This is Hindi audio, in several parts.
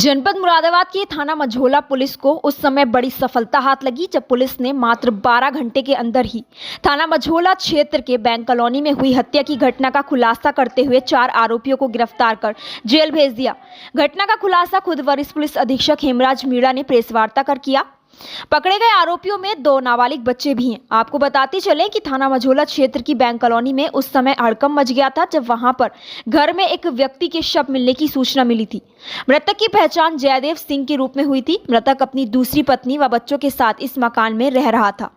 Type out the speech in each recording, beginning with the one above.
जनपद मुरादाबाद की थाना मझोला पुलिस को उस समय बड़ी सफलता हाथ लगी जब पुलिस ने मात्र 12 घंटे के अंदर ही थाना मझोला क्षेत्र के बैंक कॉलोनी में हुई हत्या की घटना का खुलासा करते हुए 4 आरोपियों को गिरफ्तार कर जेल भेज दिया। घटना का खुलासा खुद वरिष्ठ पुलिस अधीक्षक हेमराज मीणा ने प्रेस वार्ता कर किया। पकड़े गए आरोपियों में 2 नाबालिग बच्चे भी हैं। आपको बताते चले कि थाना मझोला क्षेत्र की बैंक कॉलोनी में उस समय हड़कंप मच गया था जब वहां पर घर में एक व्यक्ति के शव मिलने की सूचना मिली थी। मृतक की पहचान जयदेव सिंह के रूप में हुई थी। मृतक अपनी दूसरी पत्नी व बच्चों के साथ इस मकान में रह रहा था।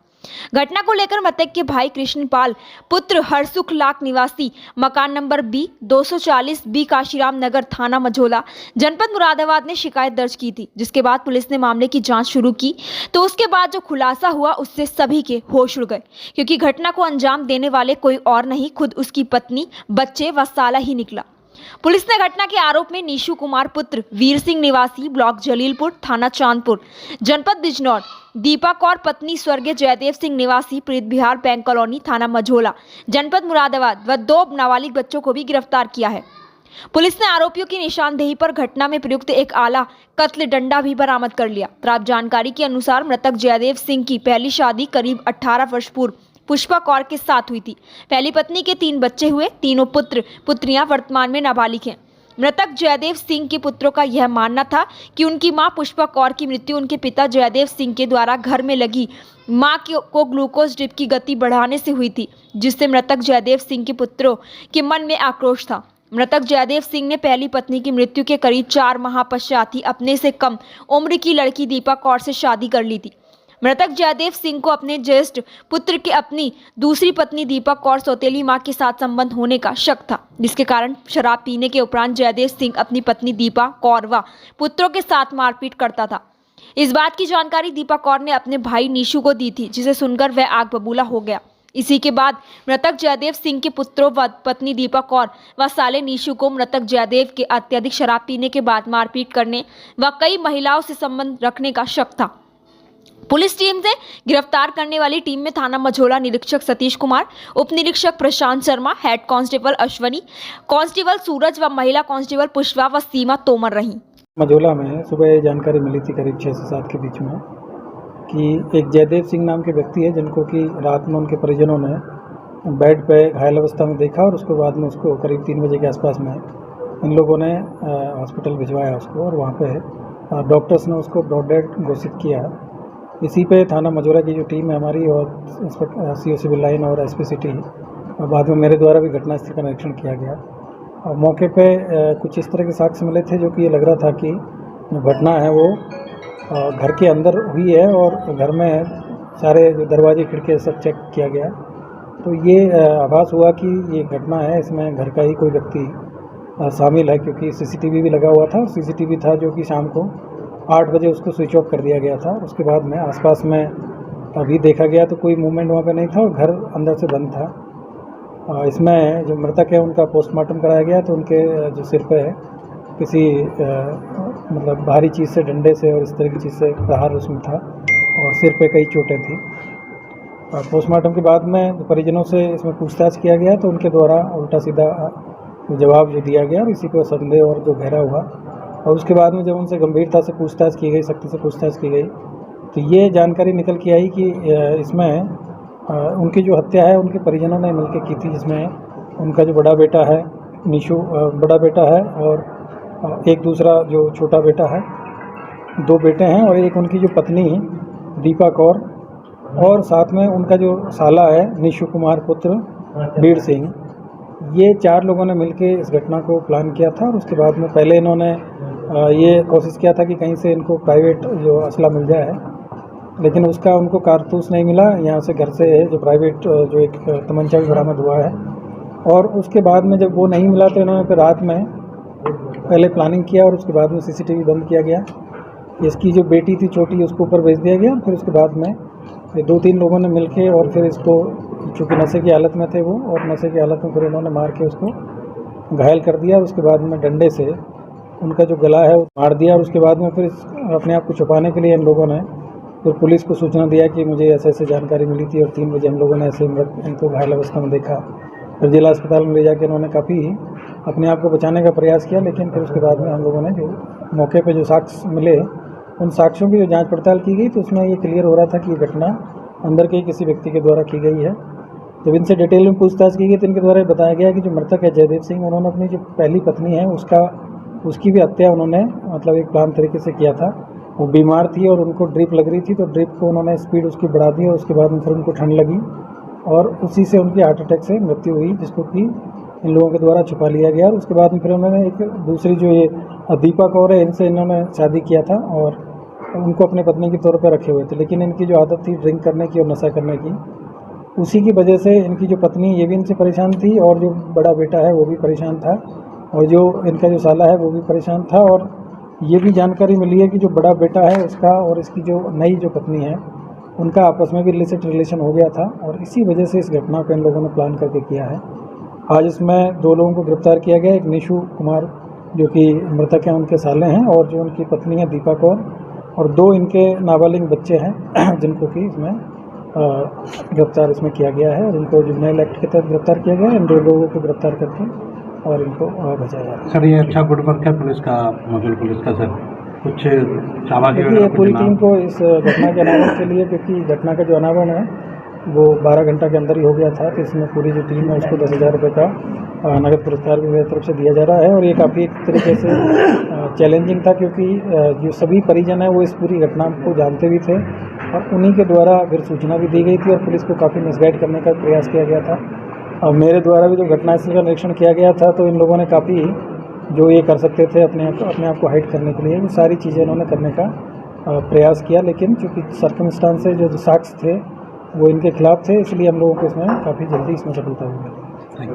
घटना को लेकर मृतक के भाई कृष्णपाल पुत्र हरसुख लाख निवासी मकान number B 240 B Kashiram Nagar थाना मझोला जनपद मुरादाबाद ने शिकायत दर्ज की थी, जिसके बाद पुलिस ने मामले की जांच शुरू की। तो उसके बाद जो खुलासा हुआ उससे सभी के होश उड़ गए, क्योंकि घटना को अंजाम देने वाले कोई और नहीं, खुद उसकी पत्नी, बच्चे व साला ही निकला। पुलिस ने घटना के आरोप में नीशू कुमार पुत्र वीर सिंह निवासी ब्लॉक जलीलपुर थाना चांदपुर जनपद बिजनौर, दीपा कौर पत्नी स्वर्गीय जयदेव सिंह निवासी प्रीत बिहार बैंक कॉलोनी थाना मझोला जनपद मुरादाबाद व 2 नाबालिग बच्चों को भी गिरफ्तार किया है। पुलिस ने आरोपियों की निशानदेही पर घटना में प्रयुक्त एक आला कत्ल डंडा भी बरामद कर लिया। प्राप्त जानकारी के अनुसार मृतक जयदेव सिंह की पहली शादी करीब 18 वर्ष पूर्व पुष्पा कौर के साथ हुई थी। पहली पत्नी के 3 बच्चे हुए। तीनों पुत्र पुत्रियां वर्तमान में नाबालिग हैं। मृतक जयदेव सिंह के पुत्रों का यह मानना था कि उनकी मां पुष्पा कौर की मृत्यु उनके पिता जयदेव सिंह के द्वारा घर में लगी मां को ग्लूकोज ड्रिप की गति बढ़ाने से हुई थी, जिससे मृतक जयदेव सिंह के पुत्रों के मन में आक्रोश था। मृतक जयदेव सिंह ने पहली पत्नी की मृत्यु के करीब 4 माह पश्चात ही अपने से कम उम्र की लड़की दीपा कौर से शादी कर ली थी। मृतक जयदेव सिंह को अपने ज्येष्ठ पुत्र के अपनी दूसरी पत्नी दीपा कौर सौतेली मां के साथ संबंध होने का शक था, जिसके कारण शराब पीने के उपरांत जयदेव सिंह अपनी पत्नी दीपा कौर व पुत्रों के साथ मारपीट करता था। इस बात की जानकारी दीपा कौर ने अपने भाई नीशू को दी थी, जिसे सुनकर वह आग बबूला हो गया। इसी के बाद मृतक जयदेव सिंह के पुत्रों व पत्नी दीपा कौर व साले नीशू को मृतक जयदेव के अत्यधिक शराब पीने के बाद मारपीट करने व कई महिलाओं से संबंध रखने का शक था। पुलिस टीम से गिरफ्तार करने वाली टीम में थाना मझोला निरीक्षक सतीश कुमार, उप निरीक्षक Prashant Sharma, head constable Ashwani, constable Suraj व महिला कांस्टेबल पुष्पा व सीमा तोमर रही। मझोला में सुबह जानकारी मिली थी करीब 6 से 7 के बीच में कि एक जयदेव सिंह नाम के व्यक्ति है जिनको कि रात में उनके परिजनों ने बेड पे घायल अवस्था में देखा और उसके बाद में उसको करीब 3 बजे के आसपास में इन लोगों ने हॉस्पिटल भिजवाया उसको, और वहाँ पे डॉक्टर्स ने उसको ब्रॉड डेड घोषित किया। इसी पे थाना मझोला की जो टीम है हमारी और सीओ सिविल लाइन और एसपी सिटी, और बाद में मेरे द्वारा भी घटनास्थल का निरीक्षण किया गया। और मौके पे कुछ इस तरह के साक्ष्य मिले थे जो कि ये लग रहा था कि जो घटना है वो घर के अंदर हुई है और घर में सारे जो दरवाजे खिड़की सब चेक किया गया, तो ये आभास हुआ कि ये घटना है, इसमें घर का ही कोई व्यक्ति शामिल है, क्योंकि सीसीटीवी भी लगा हुआ था। और सीसीटीवी था जो कि शाम को 8 बजे उसको स्विच ऑफ कर दिया गया था। उसके बाद में आसपास में अभी देखा गया तो कोई मूवमेंट वहाँ पे नहीं था और घर अंदर से बंद था। इसमें जो मृतक है उनका पोस्टमार्टम कराया गया तो उनके जो सिर पे किसी मतलब भारी चीज़ से, डंडे से और इस तरह की चीज़ से प्रहार उसमें था और सिर पे कई चोटें थी। पोस्टमार्टम के बाद में परिजनों से इसमें पूछताछ किया गया तो उनके द्वारा उल्टा सीधा जवाब जो दिया गया और इसी पर संदेह और जो गहरा हुआ। और उसके बाद में जब उनसे गंभीरता से पूछताछ की गई, सख्ती से पूछताछ की गई, तो ये जानकारी निकल के आई कि इसमें उनकी जो हत्या है उनके परिजनों ने मिलकर की थी, जिसमें उनका जो बड़ा बेटा है नीशू बड़ा बेटा है और एक दूसरा जो छोटा बेटा है, 2 बेटे हैं और एक उनकी जो पत्नी दीपा कौर और साथ में उनका जो साला है नीशू कुमार पुत्र वीर सिंह, ये 4 लोगों ने मिलकर इस घटना को प्लान किया था। और उसके बाद में पहले इन्होंने ये कोशिश किया था कि कहीं से इनको प्राइवेट जो असला मिल जाए, लेकिन उसका उनको कारतूस नहीं मिला। यहाँ से घर से जो प्राइवेट जो एक तमंचा भी बरामद हुआ है, और उसके बाद में जब वो नहीं मिला तो इन्होंने फिर रात में पहले प्लानिंग किया और उसके बाद में सीसीटीवी बंद किया गया। इसकी जो बेटी थी छोटी उसको ऊपर भेज दिया गया। फिर उसके बाद में 2-3 लोगों ने मिलके और फिर इसको, चूँकि नशे की हालत में थे वो, और नशे की हालत में फिर उन्होंने मार के उसको घायल कर दिया। उसके बाद में डंडे से उनका जो गला है वो मार दिया। और उसके बाद में फिर अपने आप को छुपाने के लिए इन लोगों ने फिर पुलिस को सूचना दिया कि मुझे ऐसे ऐसे जानकारी मिली थी और 3 बजे हम लोगों ने ऐसे इनको घायल अवस्था में देखा। फिर जिला अस्पताल में ले जाके उन्होंने काफ़ी अपने आप को बचाने का प्रयास किया, लेकिन फिर उसके बाद में हम लोगों ने जो मौके पे जो साक्ष्य मिले उन साक्ष्यों की जो जांच पड़ताल की गई तो उसमें ये क्लियर हो रहा था कि ये घटना अंदर के किसी व्यक्ति के द्वारा की गई है। जब इनसे डिटेल में पूछताछ की गई तो इनके द्वारा बताया गया कि जो मृतक है जयदेव सिंह, उन्होंने अपनी जो पहली पत्नी है उसकी भी हत्या उन्होंने मतलब एक प्लान तरीके से किया था। वो बीमार थी और उनको ड्रिप लग रही थी, तो ड्रिप को उन्होंने स्पीड उसकी बढ़ा दी और उसके बाद में फिर उनको ठंड लगी और उसी से उनकी हार्ट अटैक से मृत्यु हुई, जिसको कि इन लोगों के द्वारा छुपा लिया गया। और उसके बाद में फिर उन्होंने एक दूसरी जो ये दीपा कौर है, इनसे इन्होंने शादी किया था और उनको अपने पत्नी के तौर पर रखे हुए थे, लेकिन इनकी जो आदत थी ड्रिंक करने की और नशा करने की, उसी की वजह से इनकी जो पत्नी ये भी इनसे परेशान थी और जो बड़ा बेटा है वो भी परेशान था और जो इनका जो साला है वो भी परेशान था। और ये भी जानकारी मिली है कि जो बड़ा बेटा है उसका और इसकी जो नई जो पत्नी है उनका आपस में भी इलिसिट रिलेशन हो गया था और इसी वजह से इस घटना को इन लोगों ने प्लान करके किया है। आज इसमें 2 लोगों को गिरफ्तार किया गया, एक निशु कुमार जो कि मृतक हैं उनके साले हैं और जो उनकी पत्नी है दीपा कौर, और 2 इनके नाबालिग बच्चे हैं जिनको कि इसमें गिरफ्तार इसमें किया गया है और इनको जुवेनाइल एक्ट के तहत गिरफ्तार किया गया है। इन 2 लोगों को गिरफ्तार करके और इनको बचाया जा रहा है। सर ये अच्छा गुड वर्क है पुलिस का, मोबाइल पुलिस का सर, कुछ शाबाशी देखिए पूरी टीम को इस घटना के अनावरण के लिए, क्योंकि घटना का जो अनावरण है वो 12 घंटा के अंदर ही हो गया था, तो इसमें पूरी जो टीम है उसको 10,000 रुपये का नगद पुरस्कार भी मेरी तरफ से दिया जा रहा है। और ये काफ़ी एक तरीके से चैलेंजिंग था, क्योंकि जो सभी परिजन हैं वो इस पूरी घटना को जानते भी थे और उन्हीं के द्वारा फिर सूचना भी दी गई थी और पुलिस को काफ़ी मिसगाइड करने का प्रयास किया गया था। और मेरे द्वारा भी जो घटनास्थल का निरीक्षण किया गया था तो इन लोगों ने काफ़ी जो ये कर सकते थे अपने आप को हाइड करने के लिए, वो सारी चीज़ें इन्होंने करने का प्रयास किया, लेकिन चूँकि सर्कमस्टांसेस जो साक्ष्य थे वो इनके खिलाफ थे, इसलिए हम लोगों को इसमें काफ़ी जल्दी इसमें सफलता हुई।